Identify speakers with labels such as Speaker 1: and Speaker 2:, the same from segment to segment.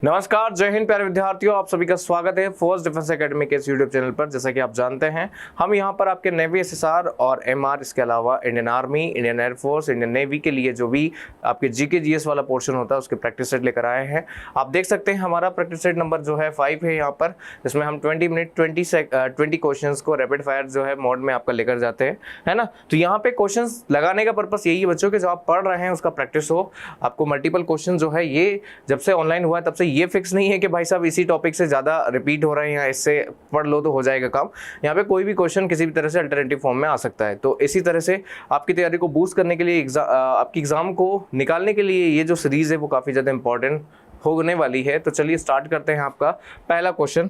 Speaker 1: नमस्कार, जय हिंद प्यारे विद्यार्थियों, आप सभी का स्वागत है फोर्स डिफेंस एकेडमी के इस यूट्यूब चैनल पर। जैसा कि आप जानते हैं, हम यहां पर आपके नेवी एसएसआर और एमआर, इसके अलावा Indian army, Indian air force, Indian navy के लिए जो भी आपके जीके जीएस वाला पोर्शन होता है उसके प्रैक्टिस सेट लेकर आए हैं। आप देख सकते हैं हमारा प्रैक्टिस सेट नंबर जो है 5 है यहाँ पर, जिसमें हम 20 मिनट 20 क्वेश्चन को रैपिड फायर जो है मोड में आपका लेकर जाते हैं, है ना। तो यहाँ पे क्वेश्चन लगाने का पर्पस यही है बच्चों के, जो आप पढ़ रहे हैं उसका प्रैक्टिस हो। आपको मल्टीपल क्वेश्चन जो है ये जब से ऑनलाइन हुआ है तब से ये फिक्स नहीं है कि भाई साहब इसी टॉपिक से ज़्यादा रिपीट हो रहे हैं या इससे पढ़ लो तो हो जाएगा काम। यहाँ पे कोई भी क्वेश्चन किसी भी तरह से अल्टरनेटिव फॉर्म में आ सकता है। तो इसी तरह से आपकी तैयारी को बूस्ट करने के लिए, आपकी एग्जाम को निकालने के लिए ये जो सीरीज़ है वो काफ़ी ज़्यादा इंपॉर्टेंट होने वाली है। तो चलिए स्टार्ट करते हैं। आपका पहला क्वेश्चन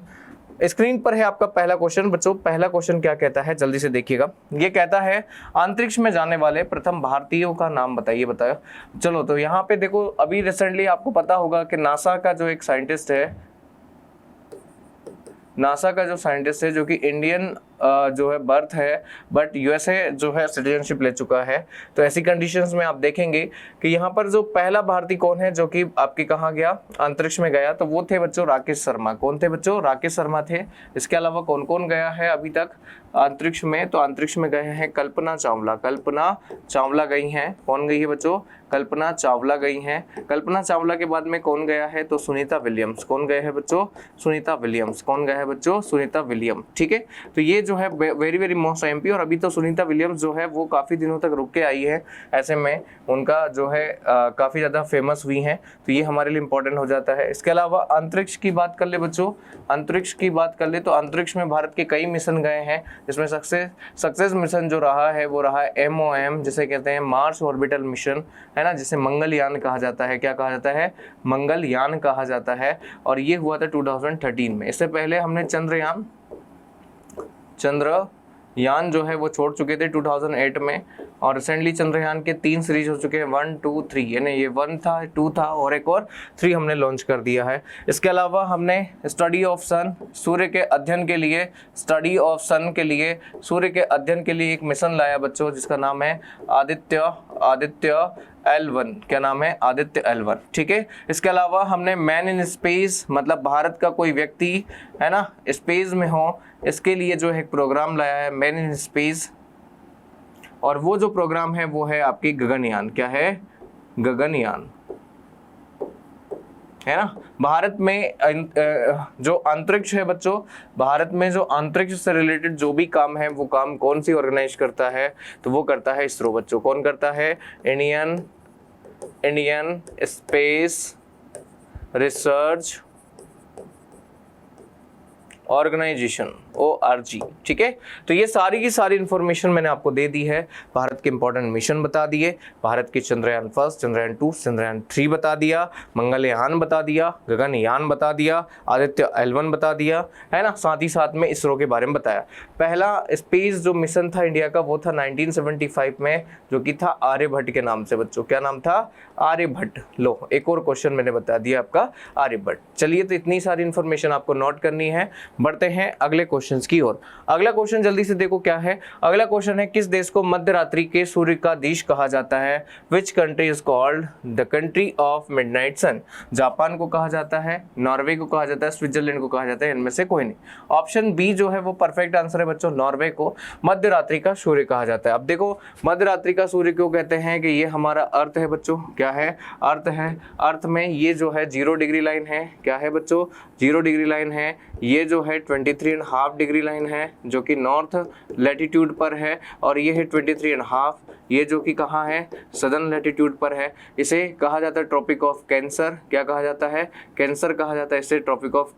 Speaker 1: स्क्रीन पर है। आपका पहला क्वेश्चन बच्चों, पहला क्वेश्चन क्या कहता है जल्दी से देखिएगा। ये कहता है अंतरिक्ष में जाने वाले प्रथम भारतीयों का नाम बताइए। बताओ। चलो, तो यहाँ पे देखो, अभी रिसेंटली आपको पता होगा कि नासा का जो एक साइंटिस्ट है, नासा का जो साइंटिस्ट है, जो कि इंडियन जो है बर्थ है बट यूएसए जो है सिटीजनशिप ले चुका है। तो ऐसी कंडीशंस में आप देखेंगे कि यहाँ पर जो पहला भारतीय कौन है जो कि आपके कहाँ गया, अंतरिक्ष में गया, तो वो थे बच्चों राकेश शर्मा। कौन थे बच्चों? राकेश शर्मा थे। इसके अलावा कौन कौन गया है अभी तक अंतरिक्ष में? तो अंतरिक्ष में गए हैं कल्पना चावला। कल्पना चावला गई हैं। कौन गई है बच्चों? कल्पना चावला गई हैं। कल्पना चावला के बाद में कौन गया है? तो सुनीता विलियम्स। कौन गए हैं बच्चों? सुनीता विलियम्स। कौन गए हैं बच्चों? सुनीता विलियम। ठीक है, तो ये जो है वेरी वेरी मोस्ट एमपी। और अभी तो सुनीता विलियम्स जो है वो काफ़ी दिनों तक रुक के आई है, ऐसे में उनका जो है काफ़ी ज़्यादा फेमस हुई हैं, तो ये हमारे लिए इंपॉर्टेंट हो जाता है। इसके अलावा अंतरिक्ष की बात कर ले बच्चों, अंतरिक्ष की बात कर ले तो अंतरिक्ष में भारत के कई मिशन गए हैं, जिसमें सक्सेस मिशन जो रहा है वो रहा है MOM, जिसे कहते हैं मार्स ऑर्बिटल मिशन, है ना, जिसे मंगलयान कहा जाता है। क्या कहा जाता है? मंगलयान कहा जाता है। और ये हुआ था 2013 में। इससे पहले हमने चंद्रयान जो है वो छोड़ चुके थे 2008 में। और रिसेंटली चंद्रयान के 3 सीरीज हो चुके हैं, 1, 2, 3, यानी ये 1 था, 2 था और एक और 3 हमने लॉन्च कर दिया है। इसके अलावा हमने स्टडी ऑफ सन, सूर्य के अध्ययन के लिए, स्टडी ऑफ सन के लिए, सूर्य के अध्ययन के लिए एक मिशन लाया बच्चों, जिसका नाम है आदित्य L1। क्या नाम है? आदित्य L1। ठीक है, इसके अलावा हमने मैन इन स्पेस, मतलब भारत का कोई व्यक्ति, है ना, स्पेस में हो, इसके लिए जो है एक प्रोग्राम लाया है मैन इन स्पेस। और वो जो प्रोग्राम है वो है आपकी गगनयान। क्या है? गगनयान, है ना। भारत में जो अंतरिक्ष है बच्चों, भारत में जो अंतरिक्ष से रिलेटेड जो भी काम है वो काम कौन सी ऑर्गेनाइज करता है? तो वो करता है इसरो बच्चों। कौन करता है? Indian Space Research Organisation, ORG। ठीक है, तो ये सारी की सारी इंफॉर्मेशन मैंने आपको दे दी है। भारत के इंपॉर्टेंट मिशन बता दिए, भारत की चंद्रयान 1, चंद्रयान 2, चंद्रयान 3 बता दिया, मंगलयान बता दिया, गगनयान बता दिया, आदित्य L1 बता दिया, है ना। साथ ही साथ में इसरो के बारे में बताया। पहला स्पेस जो मिशन था इंडिया का वो था 1975 में, जो कि था आर्यभट्ट के नाम से बच्चों। क्या नाम था? आर्यभट्ट। लो, एक और क्वेश्चन मैंने बता दिया आपका, आर्यभट्ट। चलिए, तो इतनी सारी इंफॉर्मेशन आपको नोट करनी है। बढ़ते हैं अगले क्वेश्चंस की ओर। अगला क्वेश्चन जल्दी से देखो क्या है। अगला क्वेश्चन है, किस देश को मध्य रात्रि के सूर्य का देश कहा जाता है? Which country is called the country of midnight sun? Japan को कहा जाता है, नॉर्वे को कहा जाता है, स्विट्जरलैंड को कहा जाता है, इनमें से कोई नहीं। ऑप्शन बी जो है वो परफेक्ट आंसर है बच्चों, नॉर्वे को मध्य रात्रि का सूर्य कहा जाता है। अब देखो, मध्य रात्रि का सूर्य क्यों कहते हैं? कि ये हमारा अर्थ है बच्चों। क्या है? अर्थ है। अर्थ में ये जो है 0 डिग्री लाइन है। क्या है बच्चों? 0 डिग्री लाइन है। ये जो है 23.5 डिग्री लाइन है, जो कि नॉर्थ लैटिट्यूड पर है। और ये है 23.5, ये जो कि कहाँ है? सदर्न लैटिट्यूड पर है। इसे कहा जाता है ट्रॉपिक ऑफ कैंसर। क्या कहा जाता है? कैंसर कहा जाता है इसे। ट्रॉपिक ऑफ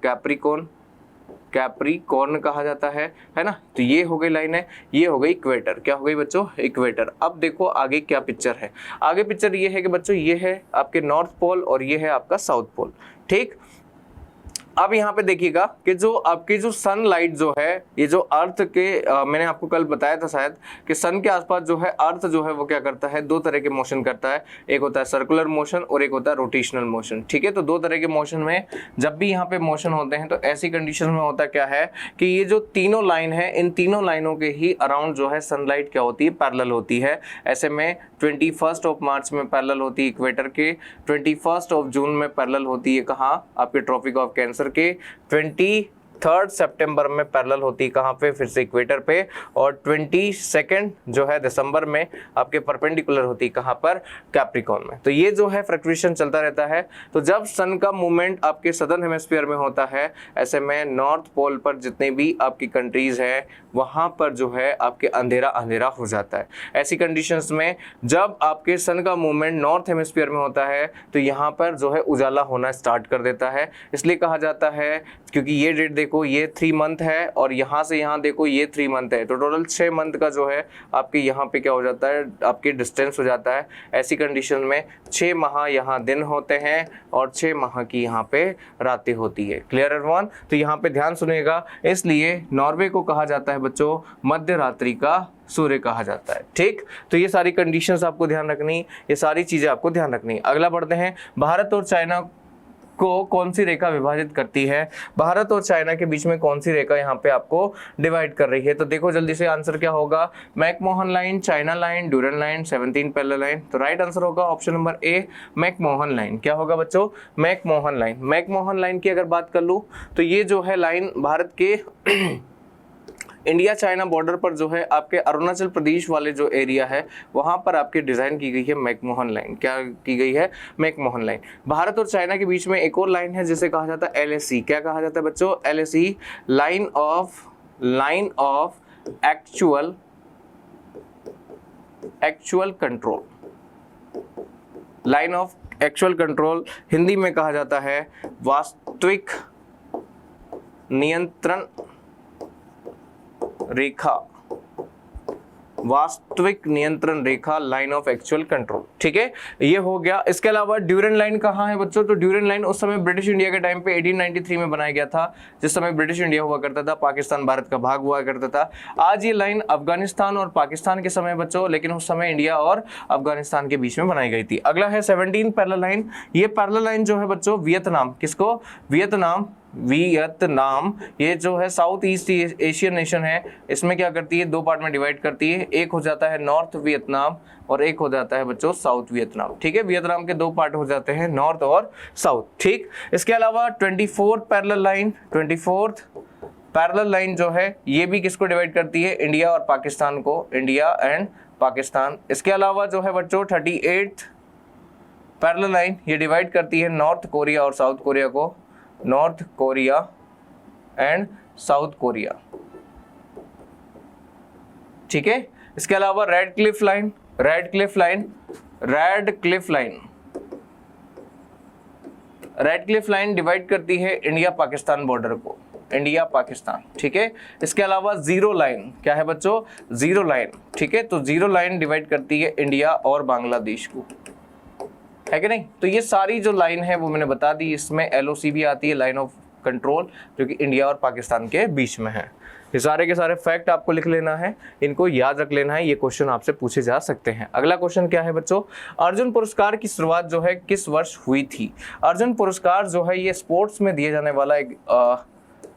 Speaker 1: कैप्रिकॉर्न कहा जाता है ना। तो ये हो गई लाइन है, ये हो गई इक्वेटर। क्या हो गई बच्चों? इक्वेटर। अब देखो आगे क्या पिक्चर है। आगे पिक्चर ये है कि बच्चों ये है आपके नॉर्थ पोल और ये है आपका साउथ पोल। ठीक, अब यहाँ पे देखिएगा कि जो आपकी जो सनलाइट जो है, ये जो अर्थ के मैंने आपको कल बताया था शायद कि सन के आसपास जो है अर्थ जो है वो क्या करता है, दो तरह के मोशन करता है, एक होता है सर्कुलर मोशन और एक होता है रोटेशनल मोशन। ठीक है, तो दो तरह के मोशन में जब भी यहाँ पे मोशन होते हैं तो ऐसी कंडीशन में होता क्या है कि ये जो तीनों लाइन है, इन तीनों लाइनों के ही अराउंड जो है सनलाइट क्या होती है, पैरेलल होती है। ऐसे में 21 मार्च में पैरेलल होती है इक्वेटर के, 21 जून में पैरेलल होती है कहाँ, आपके ट्रॉपिक ऑफ कैंसर के, 23 सितंबर में पैरेलल होती है कहाँ पे, फिर से इक्वेटर पे, और 22 जो है दिसंबर में आपके परपेंडिकुलर होती है कहाँ पर, कैप्रिकॉर्न में। तो ये जो है फ्लक्चुएशन चलता रहता है। तो जब सन का मूवमेंट आपके सदर्न हेमिस्फीयर में होता है, ऐसे में नॉर्थ पोल पर जितने भी आपकी कंट्रीज है वहाँ पर जो है आपके अंधेरा अंधेरा हो जाता है। ऐसी कंडीशंस में जब आपके सन का मूवमेंट नॉर्थ हेमिस्फीयर में होता है तो यहाँ पर जो है उजाला होना स्टार्ट कर देता है। इसलिए कहा जाता है, क्योंकि ये डेट देखो ये 3 मंथ है और यहाँ से यहाँ देखो ये 3 मंथ है, तो टोटल 6 मंथ का जो है आपके यहाँ पे क्या हो जाता है, आपके डिस्टेंस हो जाता है। ऐसी कंडीशन में 6 माह यहाँ दिन होते हैं और 6 माह की यहाँ पे रातें होती है। Clear everyone? तो यहाँ पे ध्यान सुनिएगा, इसलिए नॉर्वे को कहा जाता है बच्चों मध्य रात्रि का सूर्य कहा जाता है। ठीक, तो ये सारी कंडीशंस आपको ध्यान रखनी, ये सारी चीजें आपको ध्यान रखनी। अगला बढ़ते हैं, भारत और चाइना को कौन सी रेखा विभाजित करती है, भारत और चाइना के बीच में कौन सी रेखा यहाँ पे आपको डिवाइड कर रही है। तो देखो जल्दी से आंसर क्या होगा, McMahon line, China line, Durand line, 17 parallel line. तो राइट आंसर होगा option number A, McMahon line. क्या होगा बच्चों, मैकमोहन लाइन। मैकमोहन लाइन की अगर बात कर लूँ तो ये जो है लाइन भारत के इंडिया चाइना बॉर्डर पर जो है आपके अरुणाचल प्रदेश वाले जो एरिया है वहां पर आपके डिजाइन की गई है मैकमोहन लाइन। क्या की गई है, मैकमोहन लाइन। भारत और चाइना के बीच में एक और लाइन है जिसे कहा जाता है LAC। क्या कहा जाता है बच्चों, LAC, line of actual control. Line of actual control Hindi में कहा जाता है वास्तविक नियंत्रण रेखा, वास्तविक नियंत्रण रेखा, लाइन ऑफ एक्चुअल कंट्रोल। ठीक है, ये हो गया। इसके अलावा ड्यूरेंट लाइन कहाँ है बच्चों, तो ड्यूरेंट लाइन उस समय ब्रिटिश इंडिया के टाइम पे 1893 में बनाया गया था, जिस समय ब्रिटिश इंडिया हुआ करता था, पाकिस्तान भारत का भाग हुआ करता था। आज ये लाइन अफगानिस्तान और पाकिस्तान के समय बच्चों, लेकिन उस समय इंडिया और अफगानिस्तान के बीच में बनाई गई थी। अगला है 17 पैरेलल लाइन। ये पैरेलल लाइन जो है बच्चों वियतनाम, किसको, वियतनाम, ये जो है साउथ ईस्ट एशियन नेशन है, इसमें क्या करती है, 2 पार्ट में डिवाइड करती है। एक हो जाता है नॉर्थ वियतनाम और एक हो जाता है बच्चों साउथ वियतनाम। ठीक है, वियतनाम के 2 पार्ट हो जाते हैं, नॉर्थ और साउथ। ठीक, इसके अलावा 24th parallel line, 24th parallel line जो है ये भी किसको डिवाइड करती है, इंडिया और पाकिस्तान को, इंडिया एंड पाकिस्तान। इसके अलावा जो है बच्चों 38th पैरेलल लाइन, ये डिवाइड करती है नॉर्थ कोरिया और साउथ कोरिया को, north Korea and south Korea. ठीक है, इसके अलावा रेड क्लिफ लाइन डिवाइड करती है इंडिया पाकिस्तान बॉर्डर को, इंडिया पाकिस्तान। ठीक है, इसके अलावा जीरो लाइन, क्या है बच्चों, जीरो लाइन। ठीक है, तो जीरो लाइन डिवाइड करती है इंडिया और बांग्लादेश को, है कि नहीं। तो ये सारी जो लाइन है वो मैंने बता दी, इसमें LOC भी आती है, लाइन ऑफ कंट्रोल, जो कि इंडिया और पाकिस्तान के बीच में है। ये सारे के सारे फैक्ट आपको लिख लेना है, इनको याद रख लेना है, ये क्वेश्चन आपसे पूछे जा सकते हैं। अगला क्वेश्चन क्या है बच्चों, अर्जुन पुरस्कार की शुरुआत जो है किस वर्ष हुई थी। अर्जुन पुरस्कार जो है ये स्पोर्ट्स में दिए जाने वाला एक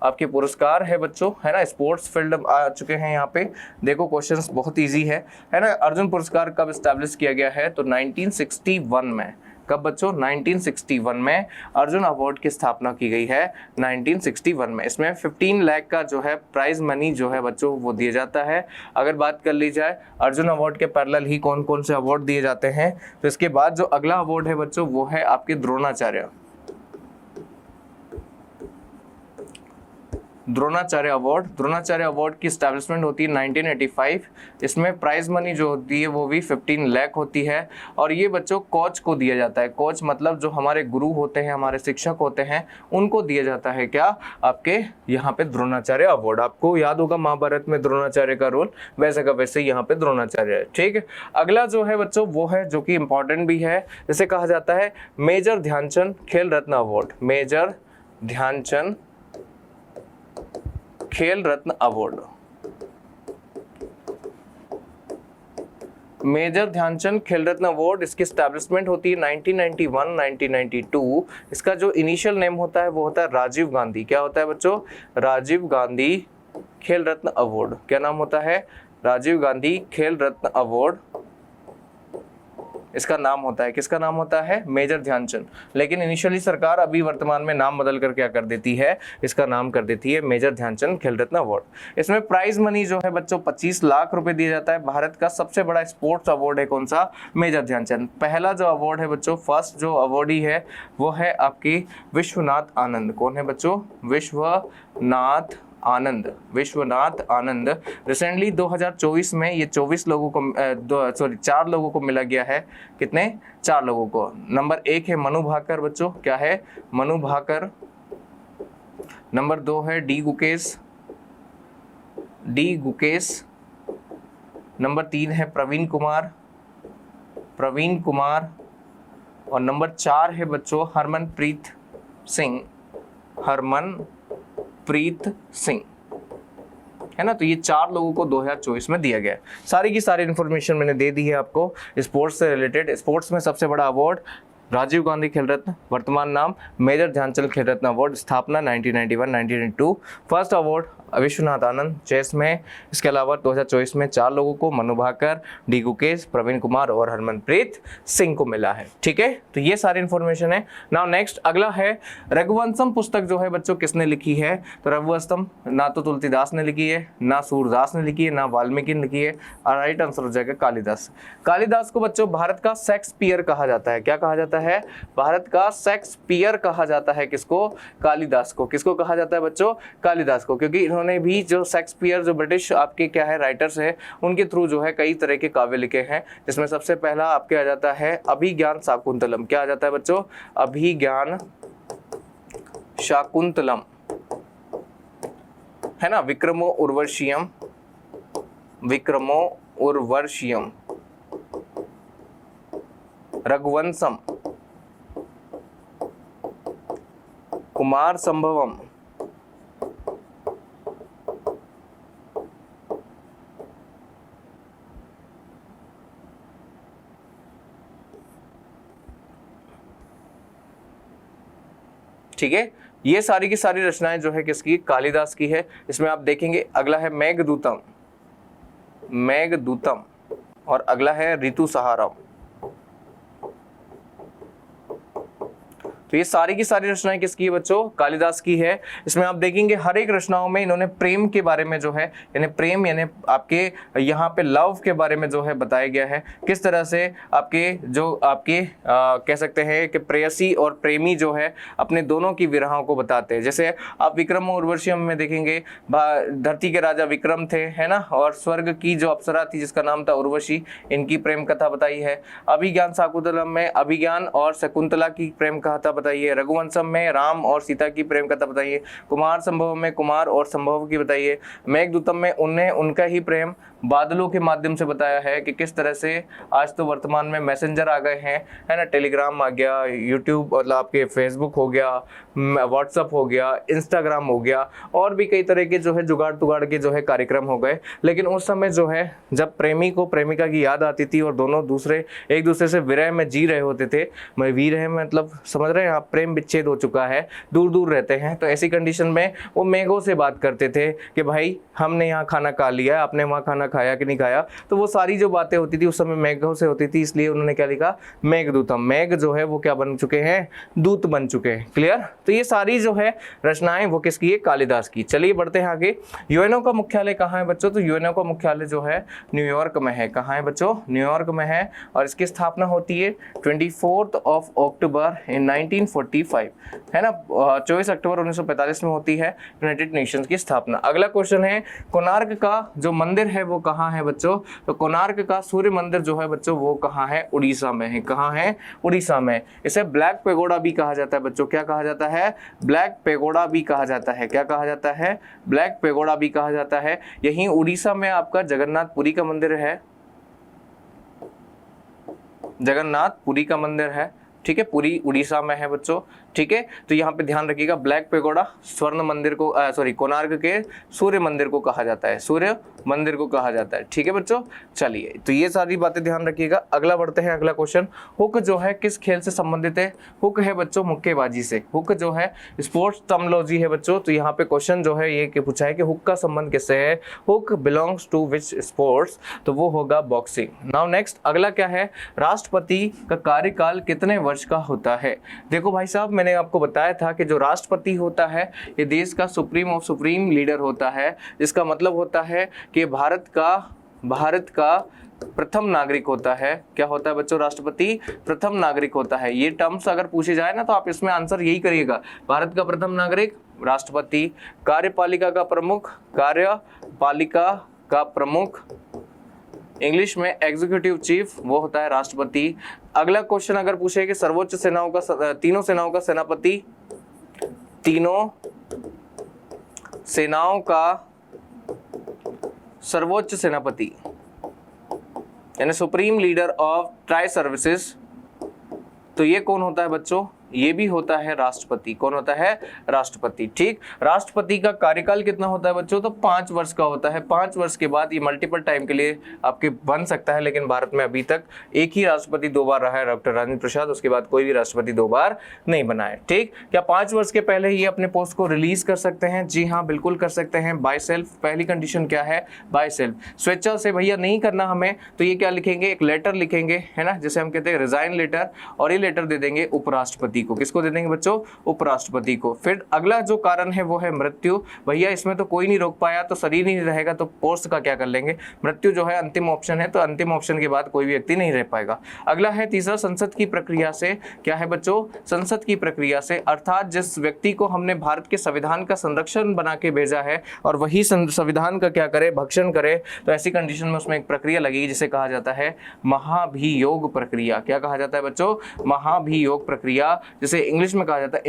Speaker 1: आपके पुरस्कार है बच्चों, है ना। स्पोर्ट्स फील्ड आ चुके हैं यहाँ पे, देखो क्वेश्चंस बहुत इजी है ना। अर्जुन पुरस्कार कब एस्टैब्लिश किया गया है, तो 1961 में। कब बच्चों, 1961 में अर्जुन अवार्ड की स्थापना की गई है, 1961 में। इसमें 15 लाख का जो है प्राइज मनी जो है बच्चों वो दिया जाता है। अगर बात कर ली जाए अर्जुन अवार्ड के पैरेलल ही कौन कौन से अवार्ड दिए जाते हैं, तो इसके बाद जो अगला अवार्ड है बच्चों वो है आपके द्रोणाचार्य अवार्ड की स्टैब्लिशमेंट होती है 1985। इसमें प्राइज मनी जो होती है वो भी 15 लाख होती है, और ये बच्चों कोच को दिया जाता है। कोच मतलब जो हमारे गुरु होते हैं, हमारे शिक्षक होते हैं, उनको दिया जाता है क्या, आपके यहाँ पे द्रोणाचार्य अवार्ड। आपको याद होगा महाभारत में द्रोणाचार्य का रोल, वैसे का वैसे यहाँ पे द्रोणाचार्य है। ठीक है, अगला जो है बच्चों वो है जो कि इंपॉर्टेंट भी है, जिसे कहा जाता है मेजर ध्यानचंद खेल रत्न अवार्ड। मेजर ध्यानचंद खेल रत्न अवार्ड। मेजर ध्यानचंद खेल रत्न अवार्ड, इसकी स्टैब्लिशमेंट होती है 1991 1992। इसका जो इनिशियल नेम होता है वो होता है राजीव गांधी। क्या होता है बच्चों? राजीव गांधी खेल रत्न अवार्ड। क्या नाम होता है? राजीव गांधी खेल रत्न अवार्ड इसका नाम होता है। किसका नाम होता है? मेजर ध्यानचंद। लेकिन इनिशियली सरकार अभी वर्तमान में नाम बदल कर क्या कर देती है? इसका नाम कर देती है मेजर ध्यानचंद खेल रत्न अवार्ड। इसमें प्राइज मनी जो है बच्चों 25 लाख रुपए दिया जाता है। भारत का सबसे बड़ा स्पोर्ट्स अवार्ड है कौन सा? मेजर ध्यानचंद। पहला जो अवार्ड है बच्चों, फर्स्ट जो अवार्डी है वो है आपकी विश्वनाथ आनंद। कौन है बच्चों? विश्वनाथ आनंद। विश्वनाथ आनंद। रिसेंटली 2024 में ये 24 लोगों को 4 लोगों को मिला गया है। कितने? 4 लोगों को। नंबर 1 है मनु भाकर बच्चों। क्या है? मनु भाकर। नंबर 2 है डी गुकेश। नंबर 3 है प्रवीण कुमार। और नंबर 4 है बच्चों हरमनप्रीत सिंह, है ना। तो ये 4 लोगों को 2024 में दिया गया है। सारी की सारी इन्फॉर्मेशन मैंने दे दी है आपको स्पोर्ट्स से रिलेटेड। स्पोर्ट्स में सबसे बड़ा अवार्ड राजीव गांधी खेल रत्न, वर्तमान नाम मेजर ध्यानचंद खेल रत्न अवार्ड, स्थापना 1991 1992। First award Vishwanath Anand chess में। इसके अलावा 2024 में 4 लोगों को, मनु भाकर, डी गुकेश, प्रवीण कुमार और हरमनप्रीत सिंह को मिला है। ठीक है, तो ये सारी इन्फॉर्मेशन है। नाउ नेक्स्ट अगला है रघुवंशम पुस्तक जो है बच्चों किसने लिखी है? तो रघुवंशम ना तो तुलसीदास ने लिखी है, ना सूरदास ने लिखी है, ना वाल्मीकि ने लिखी है। राइट आंसर हो जाएगा कालिदास। कालिदास को बच्चों भारत का शेक्सपियर कहा जाता है। क्या कहा जाता है? भारत का शेक्सपियर कहा जाता है। किसको? कालिदास को। किसको कहा जाता है बच्चों? कालिदास को, क्योंकि इन्होंने भी जो शेक्सपियर जो ब्रिटिश आपके क्या है राइटर्स है उनके थ्रू जो है कई तरह के काव्य लिखे हैं, जिसमें सबसे पहला आपके आ जाता है अभिज्ञान शाकुंतलम। क्या आ जाता है बच्चों? अभिज्ञान शाकुंतलम, है ना। विक्रमो उर्वशीयम, रघुवंशम, कुमार संभवम, ठीक है। ये सारी की सारी रचनाएं जो है किसकी? कालिदास की है। इसमें आप देखेंगे अगला है मेघदूतम और अगला है ऋतुसंहारम। तो ये सारी की सारी रचनाएं किसकी है बच्चों? कालिदास की है। इसमें आप देखेंगे हर एक रचनाओं में इन्होंने प्रेम के बारे में जो है यानी प्रेम यानी आपके यहाँ पे लव के बारे में जो है बताया गया है। किस तरह से आपके जो आपके कह सकते हैं कि प्रेयसी और प्रेमी जो है अपने दोनों की विरहों को बताते हैं। जैसे आप विक्रम उर्वशीयम में देखेंगे धरती के राजा विक्रम थे, है ना, और स्वर्ग की जो अप्सरा थी जिसका नाम था उर्वशी, इनकी प्रेम कथा बताई है। अभिज्ञान शाकुंतलम में अभिज्ञान और शकुंतला की प्रेम कथा बताइए। रघुवंशम में राम और सीता की प्रेम कथा बताइए। कुमार संभव में कुमार और संभव की बताइए। मेघदूतम में उन्हें उनका ही प्रेम बादलों के माध्यम से बताया है कि किस तरह से आज तो वर्तमान में मैसेंजर आ गए हैं, है ना, टेलीग्राम आ गया, यूट्यूब मतलब आपके फेसबुक हो गया, व्हाट्सअप हो गया, इंस्टाग्राम हो गया, और भी कई तरह के जो है जुगाड़ तुगाड़ के जो है कार्यक्रम हो गए। लेकिन उस समय जो है जब प्रेमी को प्रेमिका की याद आती थी और दोनों एक दूसरे से विरह में जी रहे होते थे, विरह मतलब समझ रहे हैं आप, प्रेम विच्छेद हो चुका है, दूर दूर रहते हैं, तो ऐसी कंडीशन में वो मेघों से बात करते थे कि भाई हमने यहाँ खाना खा लिया, आपने वहाँ खाना खाया कि नहीं खाया। तो वो सारी जो बातें होती थी उस समय मेघों से होती थी, इसलिए उन्होंने क्या लिखा? मेघदूतम। मेघ जो है वो क्या बन चुके हैं? दूत बन चुके हैं। क्लियर? तो ये सारी जो है रचनाएं वो किसकी है? कालिदास की। चलिए बढ़ते हैं आगे। यूएनओ का मुख्यालय कहाँ है बच्चों? तो यूएनओ का मुख्यालय जो है न्यूयॉर्क में है। कहाँ है बच्चों? न्यूयॉर्क में है। और इसकी स्थापना होती है 24 अक्टूबर 1945, है ना, 24 अक्टूबर 1945 में होती है यूनाइटेड नेशंस की स्थापना। अगला क्वेश्चन है कोणार्क का जो मंदिर है वो कहाँ है बच्चों? तो कोणार्क का सूर्य मंदिर जो है बच्चों वो कहाँ है? उड़ीसा में है। कहाँ है? उड़ीसा में। इसे ब्लैक पेगोडा भी कहा जाता है बच्चों। क्या कहा जाता है? ब्लैक पेगोडा भी कहा जाता है। क्या कहा जाता है? ब्लैक पेगोडा भी कहा जाता है। यहीं उड़ीसा में आपका जगन्नाथपुरी का मंदिर है। जगन्नाथपुरी का मंदिर है, ठीक है, पूरी उड़ीसा में है बच्चों। ठीक है। तो यहाँ पे ध्यान रखिएगा, ब्लैक पेगोडा स्वर्ण मंदिर को कोणार्क के सूर्य मंदिर को कहा जाता है, सूर्य मंदिर को कहा जाता है। ठीक है बच्चों, चलिए तो ये सारी बातें ध्यान रखिएगा। अगला बढ़ते हैं, अगला क्वेश्चन, हुक जो है किस खेल से संबंधित है? हुक है बच्चों मुक्केबाजी से। हुक जो है स्पोर्ट्स टर्मिनोलॉजी है बच्चों। तो यहाँ पे क्वेश्चन जो है ये पूछा है कि हुक का संबंध किससे है? Hook belongs to which sports? तो वो होगा बॉक्सिंग। नाउ नेक्स्ट अगला क्या है? राष्ट्रपति का कार्यकाल कितने वर्ष का होता है? देखो भाई साहब, मैंने आपको बताया था कि जो राष्ट्रपति होता है ये देश का सुप्रीम ऑफ सुप्रीम लीडर होता है। इसका मतलब होता है कि भारत का प्रथम नागरिक होता है। क्या होता है बच्चों? राष्ट्रपति प्रथम नागरिक होता है। ये टर्म्स अगर पूछे जाए ना तो आप इसमें आंसर यही करिएगा, भारत का प्रथम नागरिक राष्ट्रपति, कार्यपालिका का प्रमुख, इंग्लिश में एग्जीक्यूटिव चीफ, वो होता है राष्ट्रपति। अगला क्वेश्चन अगर पूछे कि सर्वोच्च सेनाओं का, तीनों सेनाओं का सेनापति, तीनों सेनाओं का सर्वोच्च सेनापति यानी supreme leader of tri services, तो ये कौन होता है बच्चों? ये भी होता है राष्ट्रपति। कौन होता है? राष्ट्रपति। ठीक, राष्ट्रपति का कार्यकाल कितना होता है बच्चों? तो 5 वर्ष का होता है। 5 वर्ष के बाद ये मल्टीपल टाइम के लिए आपके बन सकता है, लेकिन भारत में अभी तक एक ही राष्ट्रपति 2 बार रहा है, डॉक्टर राजेंद्र प्रसाद। उसके बाद कोई भी राष्ट्रपति 2 बार नहीं बना है। ठीक, क्या 5 वर्ष के पहले ये अपने पोस्ट को रिलीज कर सकते हैं? जी हाँ, बिल्कुल कर सकते हैं, बाय सेल्फ। पहली कंडीशन क्या है? By self. स्वेच्छा से भैया नहीं करना हमें, तो ये क्या लिखेंगे? एक लेटर लिखेंगे, है ना, जैसे हम कहते हैं रिजाइन लेटर, और ये लेटर दे देंगे उपराष्ट्रपति को। किसको दे देंगे बच्चों? उपराष्ट्रपति को। फिर अगला जो कारण है वो है मृत्यु। भैया इसमें तो कोई नहीं रोक पाया, तो शरीर नहीं रहेगा, तो पोस्ट का क्या कर लेंगे? मृत्यु जो है अंतिम ऑप्शन है, तो अंतिम ऑप्शन के बाद कोई भी व्यक्ति नहीं रह पाएगा। अगला है तीसरा, संसद की प्रक्रिया से। क्या है बच्चों? संसद की प्रक्रिया से, अर्थात जिस व्यक्ति को हमने भारत के संविधान का संरक्षण बना के भेजा है और वही संविधान का क्या करे? भक्षण करे, तो ऐसी कंडीशन में उसमें एक प्रक्रिया लगेगी जिसे कहा जाता है महाभियोग प्रक्रिया। क्या कहा जाता है बच्चों? महाभियोग प्रक्रिया, जिसे इंग्लिश में कहा जाता है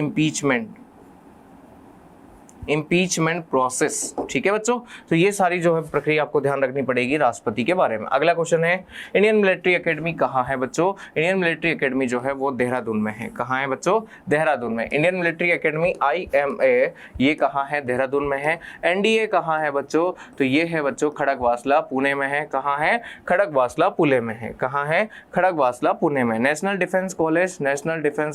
Speaker 1: इम्पीचमेंट प्रोसेस। ठीक है बच्चों, तो ये सारी जो है प्रक्रिया आपको ध्यान रखनी पड़ेगी राष्ट्रपति के बारे में। अगला क्वेश्चन है, इंडियन मिलिट्री एकेडमी कहाँ है बच्चों? इंडियन मिलिट्री एकेडमी जो है वो देहरादून में है। कहाँ है बच्चों? देहरादून में। इंडियन मिलिट्री एकेडमी IMA ये कहाँ है? देहरादून में है। NDA कहाँ है बच्चों? तो ये है बच्चों खड़गवासला, पुणे में है। कहाँ है? खड़गवासला, पुणे में है। कहाँ है? खड़गवासला, पुणे में। नेशनल डिफेंस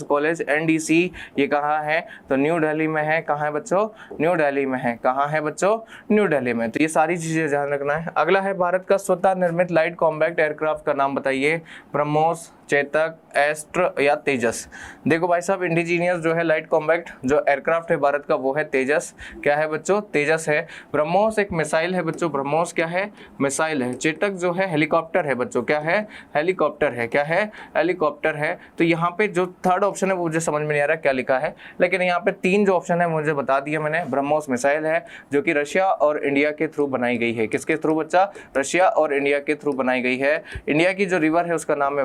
Speaker 1: कॉलेज NDC ये कहाँ है? तो न्यू दिल्ली में है। कहाँ है बच्चों? न्यू दिल्ली में है। कहाँ है बच्चों? न्यू दिल्ली में। तो ये सारी चीजें ध्यान रखना है। अगला है, भारत का स्वतः निर्मित लाइट कॉम्बैक्ट एयरक्राफ्ट का नाम बताइए। ब्रह्मोस, चेतक, एस्ट्र या तेजस? देखो भाई साहब, इंडिजीनियस जो है लाइट कॉम्बैक्ट जो एयरक्राफ्ट है भारत का वो है तेजस। क्या है बच्चों? तेजस है। ब्रह्मोस एक मिसाइल है बच्चों। ब्रह्मोस क्या है? मिसाइल है। चेतक जो है हेलीकॉप्टर है बच्चों। क्या है? हेलीकॉप्टर है। क्या है? हेलीकॉप्टर है। तो यहाँ पे जो थर्ड ऑप्शन है वो मुझे समझ में नहीं आ रहा क्या लिखा है, लेकिन यहाँ पे 3 जो ऑप्शन है मुझे बता दिया मैंने। ब्रह्मोस मिसाइल है जो कि रशिया और इंडिया के थ्रू बनाई गई है। किसके थ्रू बच्चा? रशिया और इंडिया के थ्रू बनाई गई है। इंडिया की जो रिवर है उसका नाम है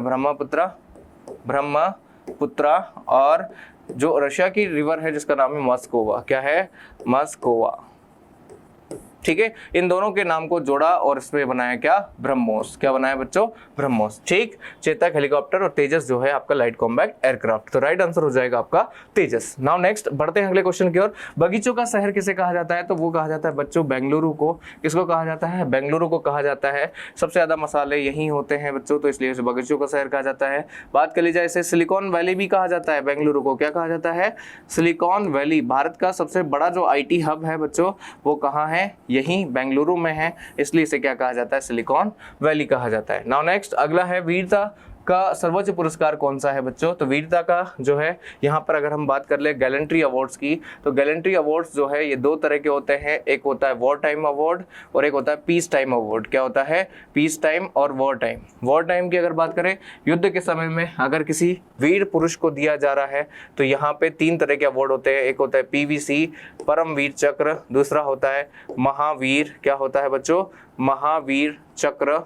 Speaker 1: ब्रह्मपुत्रा, और जो रशिया की रिवर है जिसका नाम है मस्कोवा। क्या है? मस्कोवा। ठीक है, इन दोनों के नाम को जोड़ा और इसमें बनाया क्या? ब्रह्मोस। क्या बनाया बच्चों? ब्रह्मोस। ठीक, चेतक हेलीकॉप्टर और तेजस जो है आपका लाइट कॉम्बैक्ट एयरक्राफ्ट। तो राइट आंसर हो जाएगा आपका तेजस। नाउ नेक्स्ट बढ़ते हैं अगले क्वेश्चन की ओर। बगीचों का शहर किसे कहा जाता है? तो वो कहा जाता है बच्चों बेंगलुरु को। किसको कहा जाता है? बेंगलुरु को कहा जाता है। सबसे ज्यादा मसाले यही होते हैं बच्चों, तो इसलिए इसे बगीचों का शहर कहा जाता है। बात कर ली जाए, इसे सिलिकॉन वैली भी कहा जाता है। बेंगलुरु को क्या कहा जाता है? Silicon valley. भारत का सबसे बड़ा जो IT हब है बच्चों वो कहाँ है? यही बेंगलुरु में है, इसलिए इसे क्या कहा जाता है? सिलिकॉन वैली कहा जाता है। नाउ नेक्स्ट अगला है, वीरता का सर्वोच्च पुरस्कार कौन सा है बच्चों? तो वीरता का जो है यहाँ पर अगर हम बात कर ले गैलेंट्री अवार्ड्स की, तो गैलेंट्री अवार्ड्स जो है ये 2 तरह के होते हैं। एक होता है वॉर टाइम अवार्ड और एक होता है पीस टाइम अवार्ड। क्या होता है? पीस टाइम और वॉर टाइम। वॉर टाइम की अगर बात करें, युद्ध के समय में अगर किसी वीर पुरुष को दिया जा रहा है तो यहाँ पे 3 तरह के अवार्ड होते हैं। एक होता है PVC परमवीर चक्र, दूसरा होता है महावीर। क्या होता है बच्चों? महावीर चक्र।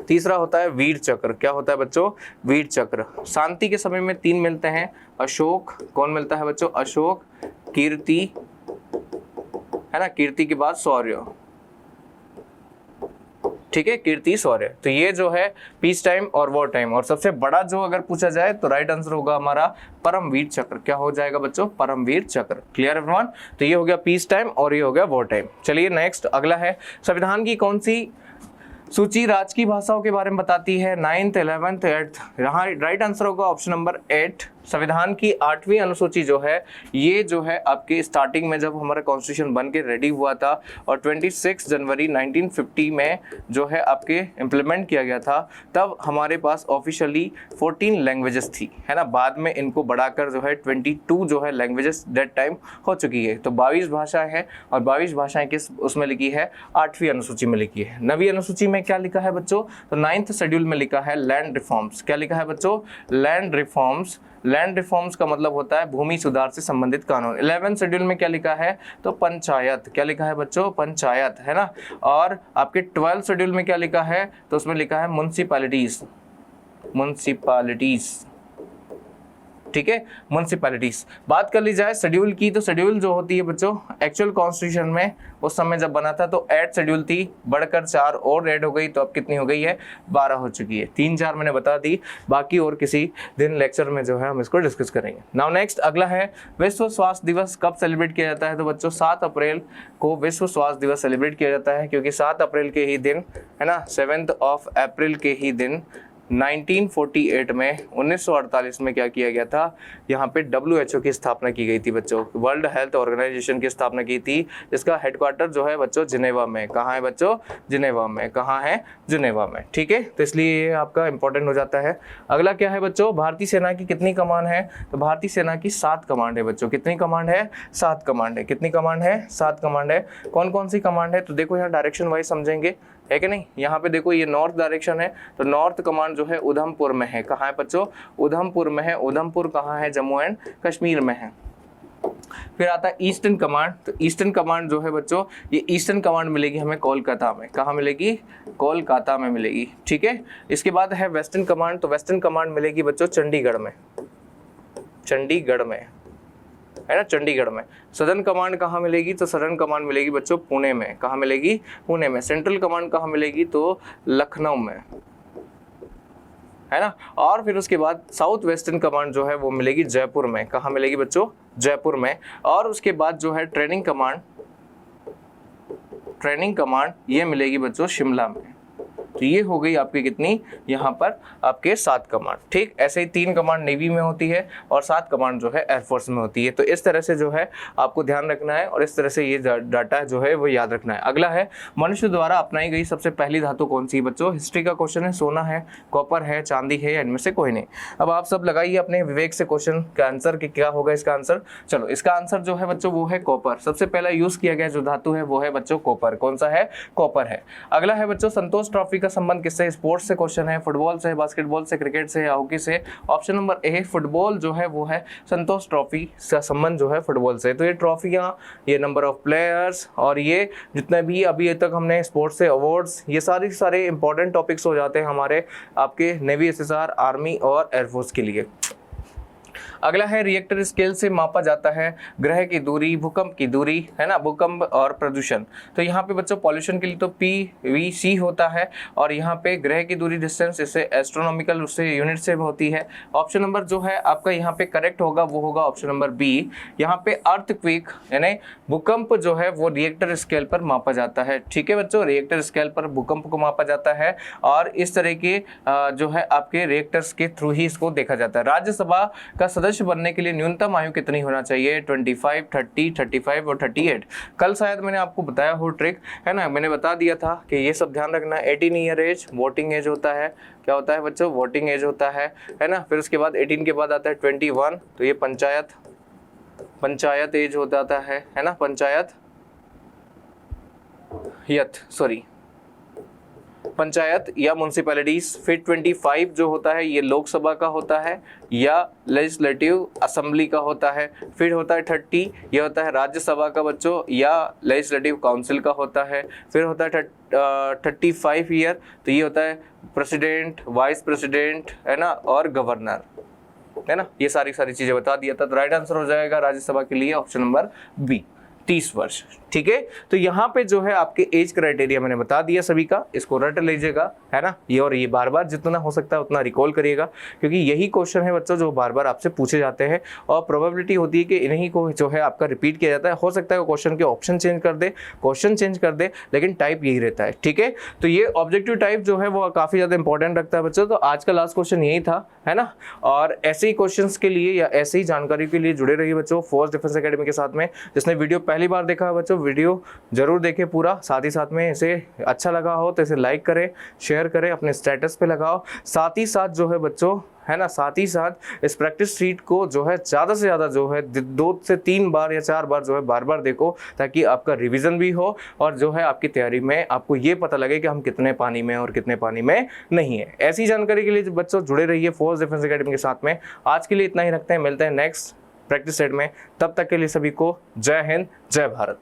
Speaker 1: तीसरा होता है वीर चक्र। क्या होता है बच्चों? वीर चक्र। शांति के समय में 3 मिलते हैं, अशोक। कौन मिलता है बच्चों? अशोक, कीर्ति, है ना, कीर्ति के बाद शौर्य। ठीक है, कीर्ति शौर्य। तो ये जो है पीस टाइम और वॉर टाइम। और सबसे बड़ा जो अगर पूछा जाए तो राइट आंसर होगा हमारा परमवीर चक्र। क्या हो जाएगा बच्चों? परमवीर चक्र। Clear everyone? तो ये हो गया पीस टाइम और ये हो गया वॉर टाइम। चलिए नेक्स्ट अगला है, संविधान की कौन सी सूची राज्य की भाषाओं के बारे में बताती है? 9th 11th 8th। यहाँ राइट आंसर होगा ऑप्शन नंबर 8। संविधान की 8वीं अनुसूची जो है ये जो है आपके स्टार्टिंग में जब हमारा कॉन्स्टिट्यूशन बन के रेडी हुआ था और 26 जनवरी 1950 में जो है आपके इम्प्लीमेंट किया गया था, तब हमारे पास ऑफिशियली 14 लैंग्वेजेस थी, है ना। बाद में इनको बढ़ाकर जो है 22 जो है लैंग्वेजेस डेट टाइम हो चुकी है। तो 22 भाषाएं हैं और 22 भाषाएं किस उसमें लिखी है? 8वीं अनुसूची में लिखी है। 9वीं अनुसूची में क्या लिखा है बच्चों? तो 9th शेड्यूल में लिखा है लैंड रिफॉर्म्स। क्या लिखा है बच्चों? Land reforms. लैंड रिफॉर्म्स का मतलब होता है भूमि सुधार से संबंधित कानून। 11th शेड्यूल में क्या लिखा है? तो पंचायत। क्या लिखा है बच्चों? पंचायत, है ना। और आपके 12th शेड्यूल में क्या लिखा है? तो उसमें लिखा है म्युनिसिपैलिटीज। म्युनिसिपैलिटीज, ठीक है, म्युनिसिपैलिटीज। बात कर ली जाए शेड्यूल की, तो शेड्यूल जो होती है बच्चों एक्चुअल कॉन्स्टिट्यूशन में उस समय जब बना था तो 8 शेड्यूल थी, बढ़कर 4 और ऐड हो गई, तो अब कितनी हो गई है? 12 हो चुकी है। 3-4 मैंने बता दी, बाकी और किसी दिन लेक्चर में जो है हम इसको डिस्कस करेंगे। नाउ नेक्स्ट अगला है, विश्व स्वास्थ्य दिवस कब सेलिब्रेट किया जाता है? तो बच्चों 7 अप्रैल को विश्व स्वास्थ्य दिवस सेलिब्रेट किया जाता है, क्योंकि 7 अप्रैल के ही दिन, है ना, 7th of अप्रैल के ही दिन 1948 में 1948 में क्या किया गया था? यहाँ पे WHO की स्थापना की गई थी बच्चों। वर्ल्ड हेल्थ ऑर्गेनाइजेशन की स्थापना की थी, जिसका हेडक्वार्टर जो है बच्चों जिनेवा में। कहाँ है बच्चों? जिनेवा में। कहाँ है? जिनेवा में, ठीक है। तो इसलिए ये आपका इंपॉर्टेंट हो जाता है। अगला क्या है बच्चों? भारतीय सेना की कितनी कमांड है? तो भारतीय सेना की 7 कमांड है बच्चों। कितनी कमांड है? 7 कमांड है। कितनी कमांड है? 7 कमांड है। कौन कौन सी कमांड है? तो देखो यहाँ डायरेक्शन वाइज समझेंगे, है कि नहीं। यहाँ पे देखो ये नॉर्थ डायरेक्शन है, तो नॉर्थ कमांड जो है उधमपुर में है। कहाँ है बच्चों? उधमपुर में है। उधमपुर कहाँ है? जम्मू एंड कश्मीर में है। फिर आता है ईस्टर्न कमांड। तो ईस्टर्न कमांड जो है बच्चों, ये ईस्टर्न कमांड मिलेगी हमें कोलकाता में। कहाँ मिलेगी? कोलकाता में मिलेगी, ठीक है। इसके बाद है वेस्टर्न कमांड। तो वेस्टर्न कमांड मिलेगी बच्चों चंडीगढ़ में। चंडीगढ़ में, है ना, चंडीगढ़ में। सदर्न कमांड कहाँ मिलेगी? तो सदर्न कमांड मिलेगी बच्चों पुणे में। कहाँ मिलेगी? पुणे में। सेंट्रल कमांड कहाँ मिलेगी? तो लखनऊ में, है ना। और फिर उसके बाद साउथ वेस्टर्न कमांड जो है वो मिलेगी जयपुर में। कहाँ मिलेगी बच्चों? जयपुर में। और उसके बाद जो है ट्रेनिंग कमांड ये मिलेगी बच्चों शिमला में। तो ये हो गई आपकी कितनी? यहाँ पर आपके 7 कमांड, ठीक। ऐसे ही 3 कमांड नेवी में होती है और 7 कमांड जो है एयरफोर्स में होती है। तो इस तरह से जो है आपको ध्यान रखना है और इस तरह से ये डाटा जो है वो याद रखना है। अगला है, मनुष्य द्वारा अपनाई गई सबसे पहली धातु कौन सी? बच्चों हिस्ट्री का क्वेश्चन है। सोना है, कॉपर है, चांदी है, या इनमें से कोई नहीं। अब आप सब लगाइए अपने विवेक से क्वेश्चन का आंसर कि क्या होगा इसका आंसर। चलो, इसका आंसर जो है बच्चों वो है कॉपर। सबसे पहला यूज किया गया जो धातु है वो है बच्चों कॉपर। कौन सा है? कॉपर है। अगला है बच्चों, संतोष ट्रॉफी का संबंध किससे? स्पोर्ट्स से क्वेश्चन है। फुटबॉल से, बास्केटबॉल से, क्रिकेट से, या हॉकी से? ऑप्शन नंबर ए फुटबॉल जो है वो है संतोष ट्रॉफी का संबंध जो है फुटबॉल से। तो ये ट्रॉफियां, ये नंबर ऑफ प्लेयर्स और ये जितने भी अभी तक हमने स्पोर्ट्स से अवार्ड्स, ये सारे इंपॉर्टेंट टॉपिक्स हो जाते हैं हमारे आपके नेवी, एसएसआर, आर्मी और एयरफोर्स के लिए। अगला है, रिएक्टर स्केल से मापा जाता है ग्रह की दूरी, भूकंप की दूरी, है ना, भूकंप और प्रदूषण। तो यहाँ पे बच्चों पॉल्यूशन के लिए तो PVC होता है और यहाँ पे ग्रह की दूरी डिस्टेंस इससे एस्ट्रोनॉमिकल उससे यूनिट से होती है। ऑप्शन नंबर जो है आपका यहाँ पे करेक्ट होगा वो होगा ऑप्शन नंबर बी। यहाँ पे अर्थक्वेक यानी भूकंप जो है वो रिएक्टर स्केल पर मापा जाता है, ठीक है बच्चों। रिएक्टर स्केल पर भूकंप को मापा जाता है और इस तरह के जो है आपके रिएक्टर्स के थ्रू ही इसको देखा जाता है। राज्यसभा का सदस्य बनने के लिए न्यूनतम आयु कितनी होना चाहिए? 25, 30, 35 और 38। कल शायद मैंने आपको बताया हो ट्रिक, है ना, मैंने बता दिया था कि ये सब ध्यान रखना। 18 ईयर एज वोटिंग एज होता है। क्या होता है बच्चों? वोटिंग एज होता है ना। फिर उसके बाद 18 के बाद आता है 21, तो ये पंचायत एज हो जाता है ना, पंचायत या म्युनिसिपैलिटीज। फिर 25 जो होता है ये लोकसभा का होता है या लेजिस्लेटिव असेंबली का होता है। फिर होता है 30, ये होता है राज्यसभा का बच्चों या लेजिस्लेटिव काउंसिल का होता है। फिर होता है 35 ईयर, तो ये होता है प्रेसिडेंट, वाइस प्रेसिडेंट, है ना, और गवर्नर, है ना। ये सारी चीजें बता दिया था। तो राइट आंसर हो जाएगा राज्यसभा के लिए ऑप्शन नंबर बी। 30 वर्ष। ठीक है, तो यहाँ पे जो है आपके एज क्राइटेरिया मैंने बता दिया सभी का, इसको रट लीजिएगा, है ना। ये और ये बार बार जितना हो सकता है उतना रिकॉल करिएगा, क्योंकि यही क्वेश्चन है बच्चों जो बार बार आपसे पूछे जाते हैं और प्रोबेबिलिटी होती है कि इन्हीं को जो है आपका रिपीट किया जाता है। हो सकता है क्वेश्चन के ऑप्शन चेंज कर दे, क्वेश्चन चेंज कर दे, लेकिन टाइप यही रहता है। ठीक है, तो ये ऑब्जेक्टिव टाइप जो है वो काफी ज्यादा इंपॉर्टेंट रखता है बच्चों। तो आज का लास्ट क्वेश्चन यही था, है ना। और ऐसे ही क्वेश्चंस के लिए या ऐसे ही जानकारी के लिए जुड़े रहिए बच्चों फोर्स डिफेंस एकेडमी के साथ में। जिसने वीडियो पहली बार देखा है बच्चों, वीडियो जरूर देखें पूरा, साथ ही साथ में इसे अच्छा लगा हो तो इसे लाइक करें, शेयर करें, अपने स्टेटस पे लगाओ। साथ ही साथ जो है बच्चों, है ना, साथ ही साथ इस प्रैक्टिस शीट को जो है ज़्यादा से ज़्यादा जो है 2 से 3 बार या 4 बार जो है बार बार देखो, ताकि आपका रिवीजन भी हो और जो है आपकी तैयारी में आपको ये पता लगे कि हम कितने पानी में और कितने पानी में नहीं है। ऐसी जानकारी के लिए बच्चों जुड़े रहिए फोर्स डिफेंस एकेडमी के साथ में। आज के लिए इतना ही रखते हैं, मिलते हैं नेक्स्ट प्रैक्टिस सेट में। तब तक के लिए सभी को जय हिंद, जय भारत।